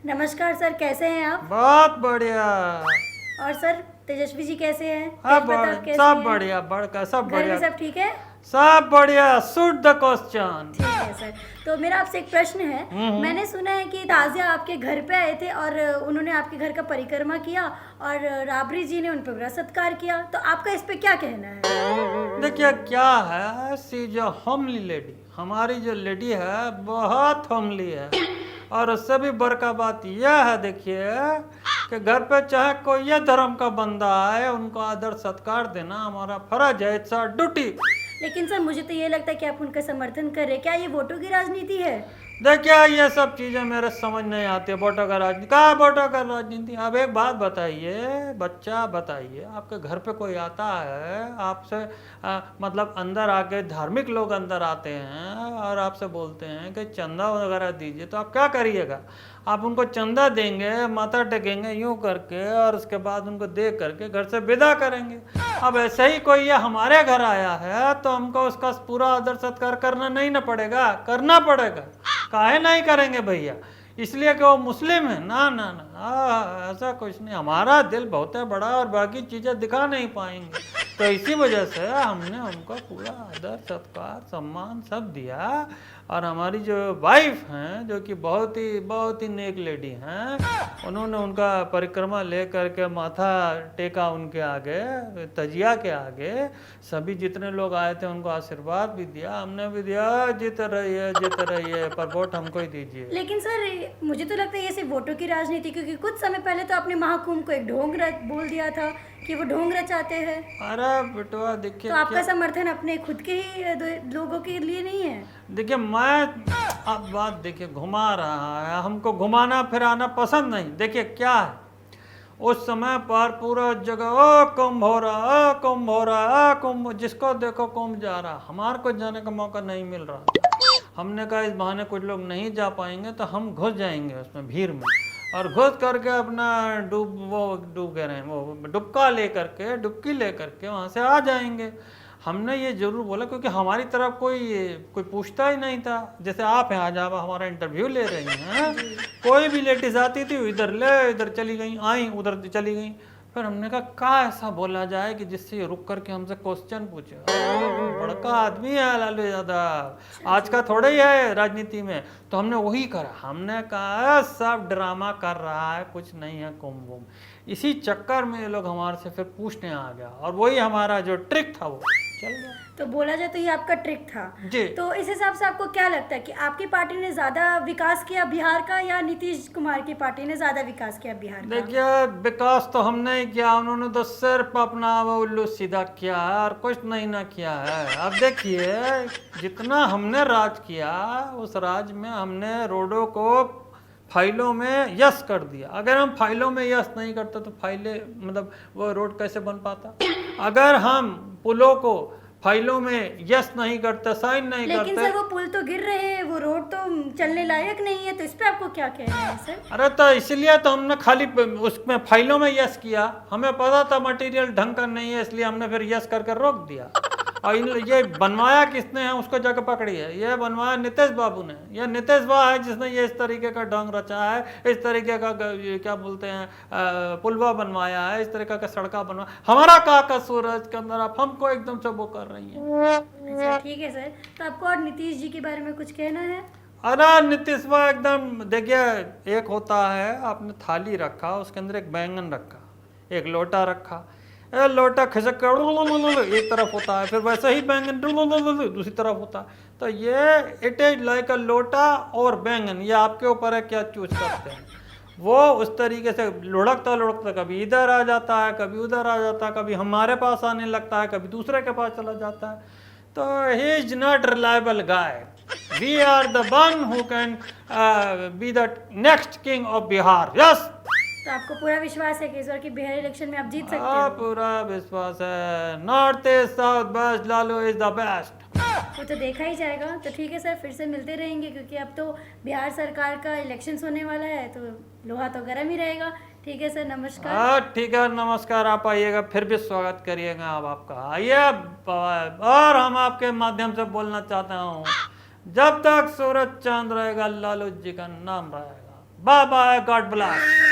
नमस्कार सर, कैसे हैं आप? बहुत बढ़िया। और सर तेजस्वी जी कैसे हैं? हाँ, तेज प्रताप कैसे सब हैं? बढ़िया, बड़का सब घर में बढ़िया, सब ठीक है? सब बढ़िया। Shoot the question. ठीक है सर। तो मेरा आपसे एक प्रश्न है। मैंने सुना है कि ताजिया आपके घर पे आए थे और उन्होंने आपके घर का परिक्रमा किया और राबड़ी जी ने उन पर बड़ा सत्कार किया, तो आपका इस पे क्या कहना है? देखिए क्या है, सी जो होमली लेडी, हमारी जो लेडी है बहुत होमली है। और उससे भी बड़का बात यह है, देखिए कि घर पे चाहे कोई ये धर्म का बंदा आए, उनको आदर सत्कार देना हमारा फर्ज है, इट्स आवर ड्यूटी। लेकिन सर मुझे तो ये लगता है कि आप उनका समर्थन कर रहे हैं। क्या ये वोटों की राजनीति है? देखिए ये सब चीजें मेरे समझ नहीं आती है। वोटों का राजनीति का, वोटों का राजनीति। अब एक बात बताइए, बच्चा बताइए, आपके घर पे कोई आता है आपसे, मतलब अंदर आके धार्मिक लोग अंदर आते हैं और आपसे बोलते हैं कि चंदा वगैरह दीजिए, तो आप क्या करिएगा? आप उनको चंदा देंगे, माथा टेकेंगे यूं करके, और उसके बाद उनको दे करके घर से विदा करेंगे। अब ऐसे ही कोई ये हमारे घर आया है तो हमको उसका पूरा आदर सत्कार करना नहीं ना पड़ेगा? करना पड़ेगा। काहे नहीं करेंगे भैया? इसलिए कि वो मुस्लिम है? ना ना ना, ऐसा कुछ नहीं। हमारा दिल बहुत है बड़ा और बाकी चीजें दिखा नहीं पाएंगे, तो इसी वजह से हमने उनको पूरा आदर सत्कार सम्मान सब दिया। और हमारी जो वाइफ हैं, जो कि बहुत ही नेक लेडी हैं, उन्होंने उनका परिक्रमा ले करके माथा टेका उनके आगे, तजिया के आगे। सभी जितने लोग आए थे उनको आशीर्वाद भी दिया, हमने भी दिया, जीते रहिए, पर वोट हमको ही दीजिए। लेकिन सर मुझे तो लगता है ये सिर्फ वोटों की राजनीति, क्योंकि कुछ समय पहले तो आपने महाकुंभ को एक ढोंग बोल दिया था कि वो ढोंग रचाते हैं। अरे बेटवा देखिए, तो आपका समर्थन अपने खुद के ही लोगों के लिए नहीं है? देखिए मैं, अब बात देखिए घुमा रहा है, हमको घुमाना फिराना पसंद नहीं। देखिए क्या है, उस समय पर पूरा जगह कुंभ हो रहा, कुंभ हो रहा, कुंभ, जिसको देखो कुंभ जा रहा। हमारे को जाने का मौका नहीं मिल रहा। हमने कहा इस बहाने कुछ लोग नहीं जा पाएंगे तो हम घुस जाएंगे उसमें भीड़ में, और घुस करके अपना डूब गए रहे, वो डुबका ले करके, डुबकी ले करके वहाँ से आ जाएंगे। हमने ये जरूर बोला, क्योंकि हमारी तरफ कोई पूछता ही नहीं था। जैसे आप हैं, आज आप हमारा इंटरव्यू ले रही हैं, कोई भी लेडीज आती थी, इधर चली गई, आई उधर चली गई। फिर हमने कहा क्या ऐसा बोला जाए कि जिससे ये रुक करके हमसे क्वेश्चन पूछे। बड़का आदमी है लालू यादव, आज का थोड़ा ही है राजनीति में। तो हमने वही करा, हमने कहा सब ड्रामा कर रहा है, कुछ नहीं है कुंभ वुम्भ। इसी चक्कर में ये लोग हमारे से फिर पूछने आ गया, और वही हमारा जो ट्रिक था वो चल गया। तो बोला जाए तो ये आपका ट्रिक था जी। तो इस हिसाब से आपको क्या लगता है कि आपकी पार्टी ने ज्यादा विकास किया बिहार का, या नीतीश कुमार की पार्टी ने ज्यादा विकास किया बिहार का? देखिए विकास तो हमने ही किया, उन्होंने तो सिर्फ अपना वो उल्लू सीधा किया है और कुछ नहीं ना किया है। अब देखिए जितना हमने राज किया, उस राज में हमने रोडों को फाइलों में यस कर दिया। अगर हम फाइलों में यस नहीं करते तो फाइलें, मतलब वो रोड कैसे बन पाता? अगर हम पुलों को फाइलों में यस नहीं करते, साइन नहीं करते। लेकिन सर वो पुल तो गिर रहे हैं, वो रोड तो चलने लायक नहीं है, तो इस पे आपको क्या कहना है सर? अरे तो इसलिए तो हमने खाली उसमें फाइलों में यस किया। हमें पता था मटेरियल ढंग का नहीं है, इसलिए हमने फिर यस करके रोक दिया। और ये बनवाया किसने है उसको जाकर पकड़िए। ये बनवाया नीतीश बाबू ने। ये नीतीश बाबू है जिसने ये इस तरीके का ढंग रचा है, इस तरीके का क्या बोलते हैं पुलवा बनवाया है, इस तरीके का सड़का बनवाया। हमारा का कसूर है इसके अंदर? आप हमको एकदम से वो कर रही हैं। अच्छा ठीक है सर, तो आपको और नीतीश जी के बारे में कुछ कहना है? अरे नीतीश बाबू एकदम, देखिए एक होता है, आपने थाली रखा, उसके अंदर एक बैंगन रखा, एक लोटा रखा, लोटा खिसक कर एक तरफ होता है, फिर वैसे ही बैंगन दूसरी तरफ होता है। तो ये इट इज लाइक अ लोटा और बैंगन, ये आपके ऊपर है क्या चूज करते हैं। वो उस तरीके से लुढ़कता कभी इधर आ जाता है, कभी उधर आ जाता है, कभी हमारे पास आने लगता है, कभी दूसरे के पास चला जाता है। तो he is not reliable guy. We are the one who can be the next king of Bihar. Yes. तो आपको पूरा विश्वास है कि इस बार की बिहार इलेक्शन में आप जीत सकते हाँ, हो? पूरा विश्वास है। North east south west, Lalu is the best. वो तो देखा ही जाएगा। तो ठीक है सर, फिर से मिलते रहेंगे, क्योंकि अब तो बिहार सरकार का इलेक्शन होने वाला है, तो लोहा तो गर्म ही रहेगा। ठीक है सर, नमस्कार। हाँ ठीक है, नमस्कार। आप आइएगा, फिर भी स्वागत करिएगा आप आपका। आइए। और हम आपके माध्यम से बोलना चाहता हूँ, जब तक सूरज चांद रहेगा लालू जी का नाम रहेगा। Bye bye, God bless.